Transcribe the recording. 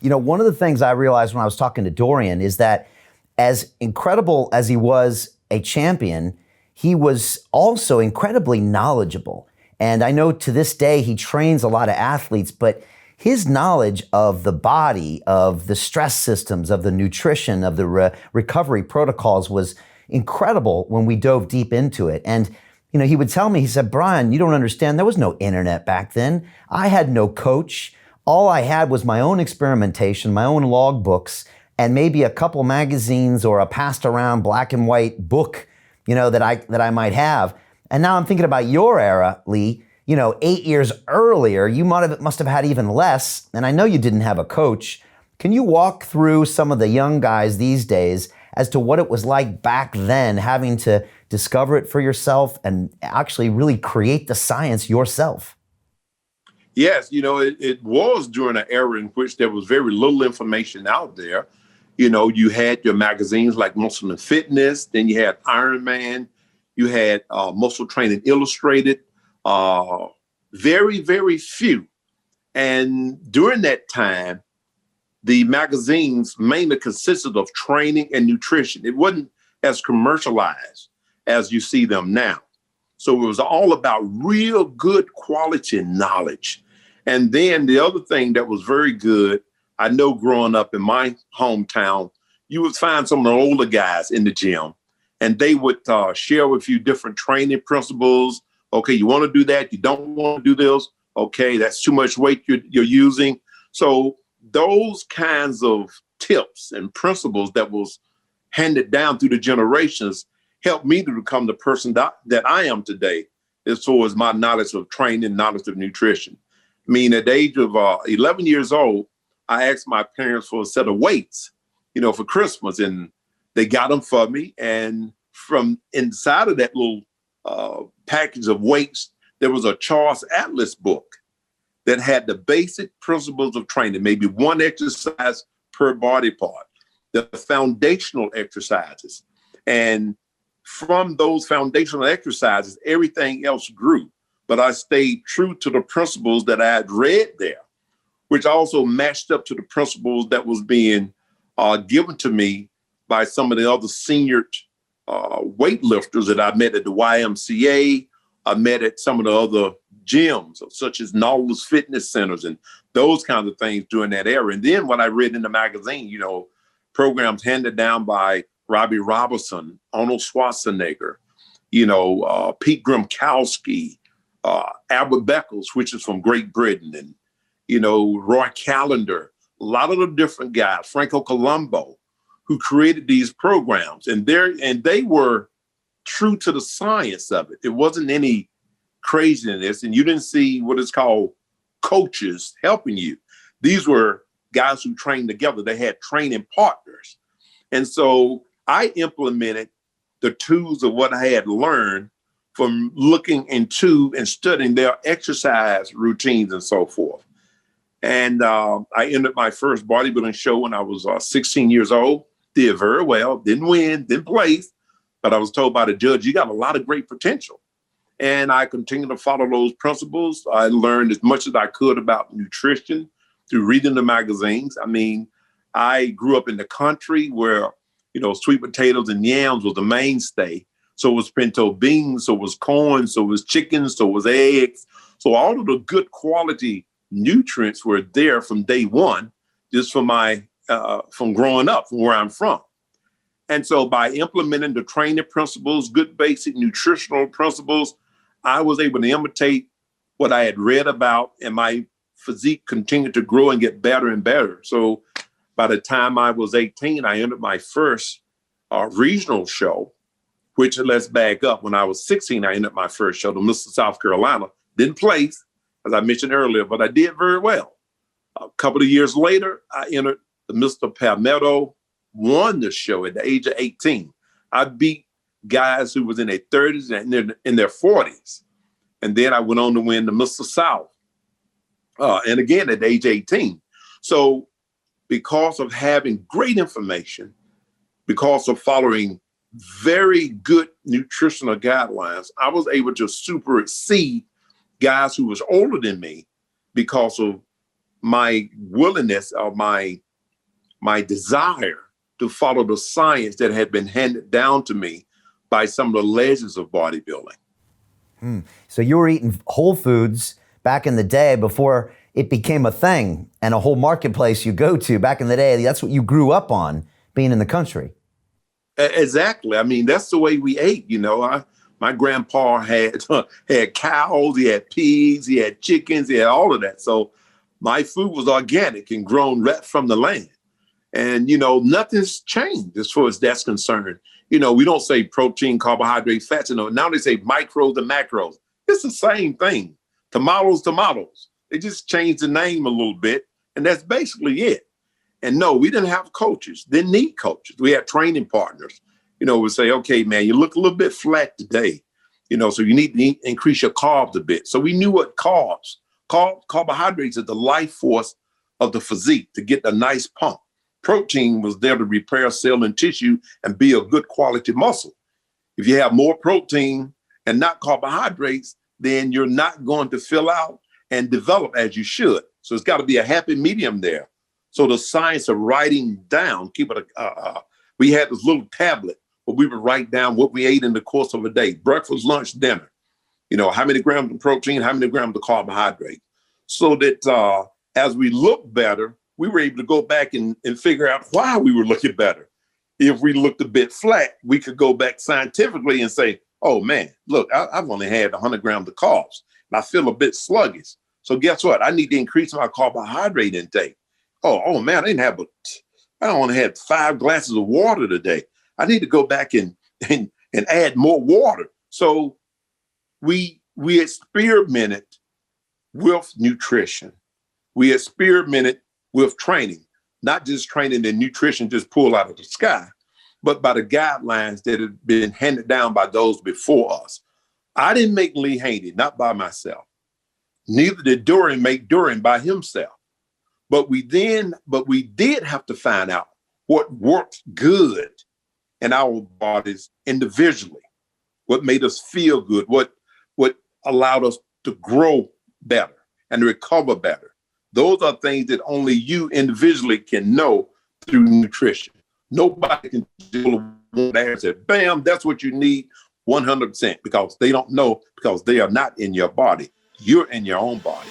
You know, one of the things I realized when I was talking to Dorian is that as incredible as he was a champion, he was also incredibly knowledgeable. And I know to this day he trains a lot of athletes, but his knowledge of the body, of the stress systems, of the nutrition, of the recovery protocols was incredible when we dove deep into it. And, you know, he would tell me, he said, Brian, you don't understand. There was no internet back then. I had no coach. All I had was my own experimentation, my own log books, and maybe a couple magazines or a passed around black and white book, you know, that I might have. And now I'm thinking about your era, Lee. You know, 8 years earlier, you must have had even less. And I know you didn't have a coach. Can you walk through some of the young guys these days as to what it was like back then, having to discover it for yourself and actually really create the science yourself? Yes, you know, it was during an era in which there was very little information out there. You know, you had your magazines like Muscle and Fitness, then you had Iron Man, you had Muscle Training Illustrated, very, very few. And during that time, the magazines mainly consisted of training and nutrition. It wasn't as commercialized as you see them now. So it was all about real good quality knowledge. And then the other thing that was very good, I know growing up in my hometown, you would find some of the older guys in the gym and they would share with you different training principles. Okay, you want to do that. You don't want to do this. Okay, that's too much weight you're using. So those kinds of tips and principles that was handed down through the generations helped me to become the person that I am today, as far as my knowledge of training, knowledge of nutrition. I mean, at the age of 11 years old, I asked my parents for a set of weights, you know, for Christmas, and they got them for me. And from inside of that little package of weights, there was a Charles Atlas book that had the basic principles of training, maybe one exercise per body part, the foundational exercises. And from those foundational exercises, everything else grew. But I stayed true to the principles that I had read there, which also matched up to the principles that was being given to me by some of the other senior weightlifters that I met at the YMCA. I met at some of the other gyms, such as Nautilus Fitness Centers and those kinds of things during that era. And then what I read in the magazine, you know, programs handed down by Robbie Robertson, Arnold Schwarzenegger, you know, Pete Grimkowski, Albert Beckles, which is from Great Britain, and, you know, Roy Callender, a lot of the different guys, Franco Colombo, who created these programs. And they were true to the science of it. It wasn't any craziness, and you didn't see what is called coaches helping you. These were guys who trained together. They had training partners. And so I implemented the tools of what I had learned from looking into and studying their exercise routines and so forth. And I entered my first bodybuilding show when I was 16 years old. Did very well, didn't win, didn't place, but I was told by the judge, you got a lot of great potential. And I continued to follow those principles. I learned as much as I could about nutrition through reading the magazines. I mean, I grew up in the country where, you know, sweet potatoes and yams was the mainstay. So was pinto beans, so was corn, so was chicken, so was eggs. So all of the good quality nutrients were there from day one, just from from growing up, from where I'm from. And so by implementing the training principles, good basic nutritional principles, I was able to imitate what I had read about, and my physique continued to grow and get better and better. So by the time I was 18, I entered my first regional show, which, let's back up. When I was 16, I entered my first show, the Mr. South Carolina. Didn't place, as I mentioned earlier, but I did very well. A couple of years later, I entered the Mr. Palmetto, won the show at the age of 18. I beat guys who was in their 30s and in their 40s. And then I went on to win the Mr. South. And again, at age 18. So because of having great information, because of following very good nutritional guidelines, I was able to super exceed guys who was older than me because of my willingness or my desire to follow the science that had been handed down to me by some of the legends of bodybuilding. So you were eating whole foods back in the day before it became a thing and a whole marketplace you go to back in the day. That's what you grew up on, being in the country. Exactly. I mean, that's the way we ate. My grandpa had had cows, he had pigs, he had chickens, he had all of that. So my food was organic and grown right from the land. And, nothing's changed as far as that's concerned. We don't say protein, carbohydrate, fats. Now they say micros and macros. It's the same thing. Tomatoes. They just changed the name a little bit. And that's basically it. And no, we didn't have coaches. Didn't need coaches. We had training partners. We say, okay, man, you look a little bit flat today. So you need to increase your carbs a bit. So we knew what carbohydrates are the life force of the physique to get a nice pump. Protein was there to repair cell and tissue and be a good quality muscle. If you have more protein and not carbohydrates, then you're not going to fill out and develop as you should. So it's got to be a happy medium there. So the science of writing down, we had this little tablet where we would write down what we ate in the course of a day, breakfast, lunch, dinner, how many grams of protein, how many grams of carbohydrate, so that as we look better, we were able to go back and figure out why we were looking better. If we looked a bit flat, we could go back scientifically and say, oh man, look, I've only had 100 grams of carbs and I feel a bit sluggish. So guess what? I need to increase my carbohydrate intake. Oh man, I only had 5 glasses of water today. I need to go back and add more water. So we experimented with nutrition. We experimented with training, not just training and nutrition just pulled out of the sky, but by the guidelines that had been handed down by those before us. I didn't make Lee Haney, not by myself. Neither did Dorian make Dorian by himself. But we did have to find out what worked good in our bodies individually, what made us feel good, what allowed us to grow better and recover better. Those are things that only you individually can know through nutrition. Nobody can do one there and say, bam, that's what you need 100%, because they don't know, because they are not in your body. You're in your own body.